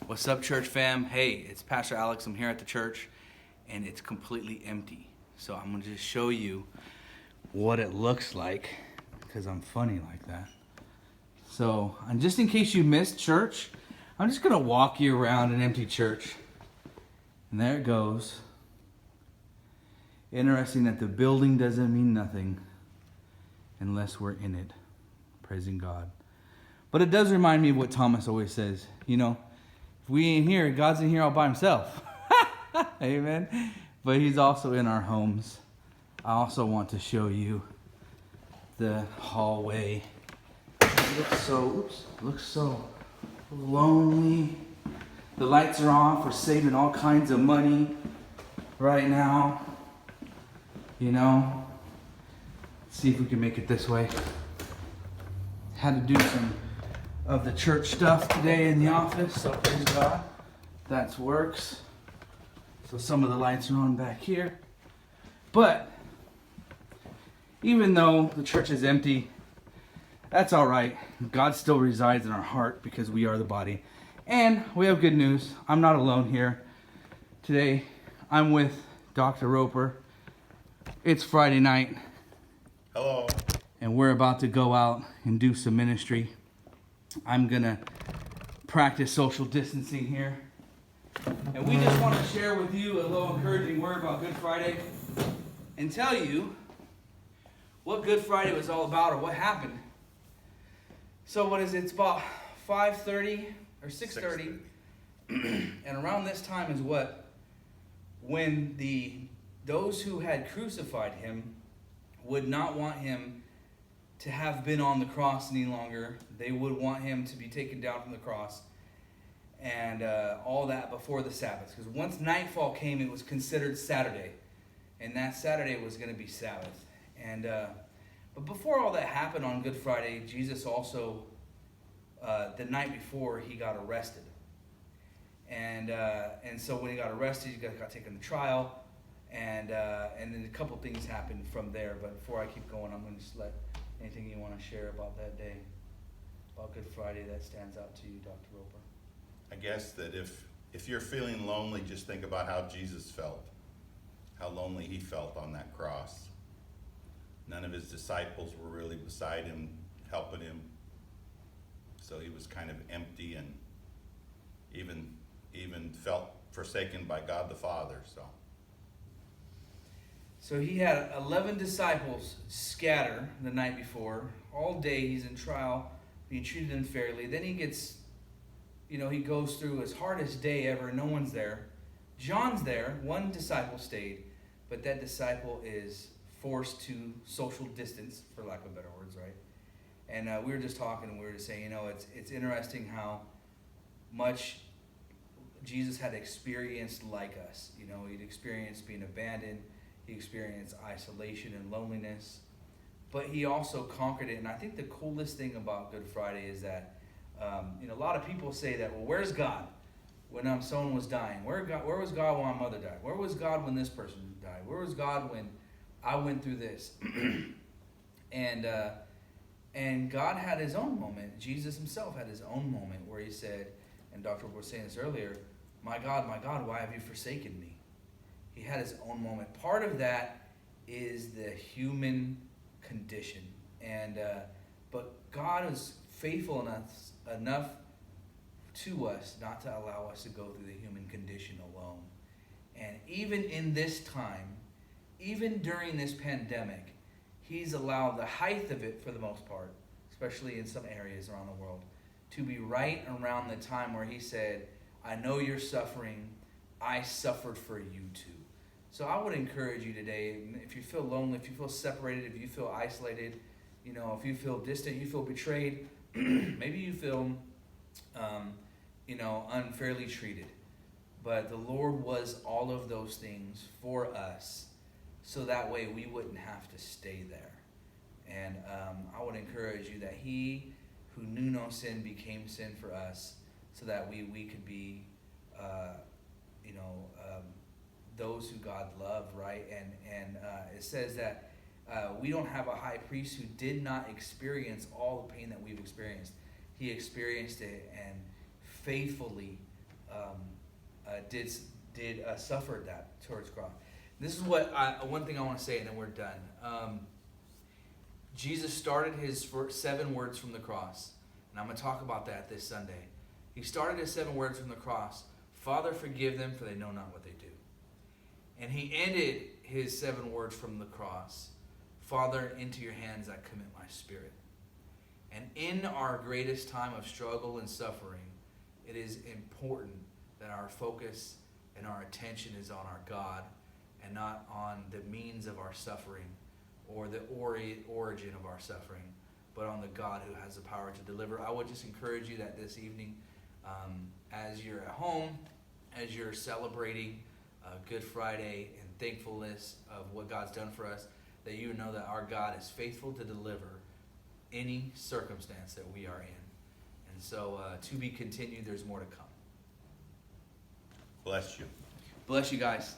What's up, church fam? Hey, it's Pastor Alex. I'm here at the church, and it's completely empty. So I'm going to just show you what it looks like, because I'm funny like that. So, and just in case you missed church, I'm just going to walk you around an empty church. And there it goes. Interesting that the building doesn't mean nothing unless we're in it, praising God. But it does remind me of what Thomas always says, you know, if we ain't here, God's in here all by himself. Amen. But he's also in our homes. I also want to show you the hallway. It looks so lonely. The lights are off. We're saving all kinds of money right now. You know, let's see if we can make it this way. Had to do some of the church stuff today in the office, so praise God, that works. So some of the lights are on back here. But even though the church is empty, that's all right. God still resides in our heart because we are the body. And we have good news. I'm not alone here. Today, I'm with Dr. Roper. It's Friday night. Hello. And we're about to go out and do some ministry. I'm going to practice social distancing here. And we just want to share with you a little encouraging word about Good Friday and tell you what Good Friday was all about or what happened. So what is it? It's about 5:30 or 6:30. And around this time is what? When those who had crucified him would not want him to have been on the cross any longer. They would want him to be taken down from the cross. And all that before the Sabbath. Because once nightfall came, it was considered Saturday. And that Saturday was going to be Sabbath. And but before all that happened on Good Friday, Jesus also, the night before, he got arrested. And so when he got arrested, he got taken to trial. And then a couple things happened from there. But before I keep going, I'm going to just let anything you want to share about that day, about Good Friday, that stands out to you, Dr. Roper. I guess that if you're feeling lonely, just think about how Jesus felt, how lonely he felt on that cross. None of his disciples were really beside him, helping him. So he was kind of empty and even felt forsaken by God the Father. So he had 11 disciples scatter the night before. All day he's in trial, being treated unfairly. Then he gets, he goes through his hardest day ever. No one's there. John's there. One disciple stayed. But that disciple is forced to social distance, for lack of better words, right? And we were just talking and we were just saying, it's interesting how much Jesus had experienced like us. He'd experienced being abandoned. He experienced isolation and loneliness, but he also conquered it. And I think the coolest thing about Good Friday is that, a lot of people say that, well, where's God when someone was dying? Where was God when my mother died? Where was God when this person died? Where was God when I went through this? And God had his own moment. Jesus himself had his own moment where he said, and Dr. was saying this earlier, my God, why have you forsaken me? He had his own moment. Part of that is the human condition, but God is faithful enough to us not to allow us to go through the human condition alone. And even in this time, even during this pandemic, he's allowed the height of it for the most part, especially in some areas around the world, to be right around the time where he said, I know you're suffering. I suffered for you too. So I would encourage you today, if you feel lonely, if you feel separated, if you feel isolated, if you feel distant, you feel betrayed, maybe you feel, unfairly treated. But the Lord was all of those things for us, so that way we wouldn't have to stay there. And I would encourage you that he who knew no sin became sin for us, so that we could be, those who God loved, right? And it says that we don't have a high priest who did not experience all the pain that we've experienced. He experienced it and faithfully did suffer that towards cross. This is one thing I want to say, and then we're done. Jesus started his 7 words from the cross, and I'm going to talk about that this Sunday. He started his 7 words from the cross. Father, forgive them, for they know not what they do. And he ended his 7 words from the cross. Father, into your hands I commit my spirit. And in our greatest time of struggle and suffering, it is important that our focus and our attention is on our God and not on the means of our suffering or the origin of our suffering, but on the God who has the power to deliver. I would just encourage you that this evening, as you're at home, as you're celebrating Good Friday and thankfulness of what God's done for us, that you know that our God is faithful to deliver any circumstance that we are in. And so, to be continued, there's more to come. Bless you. Bless you guys.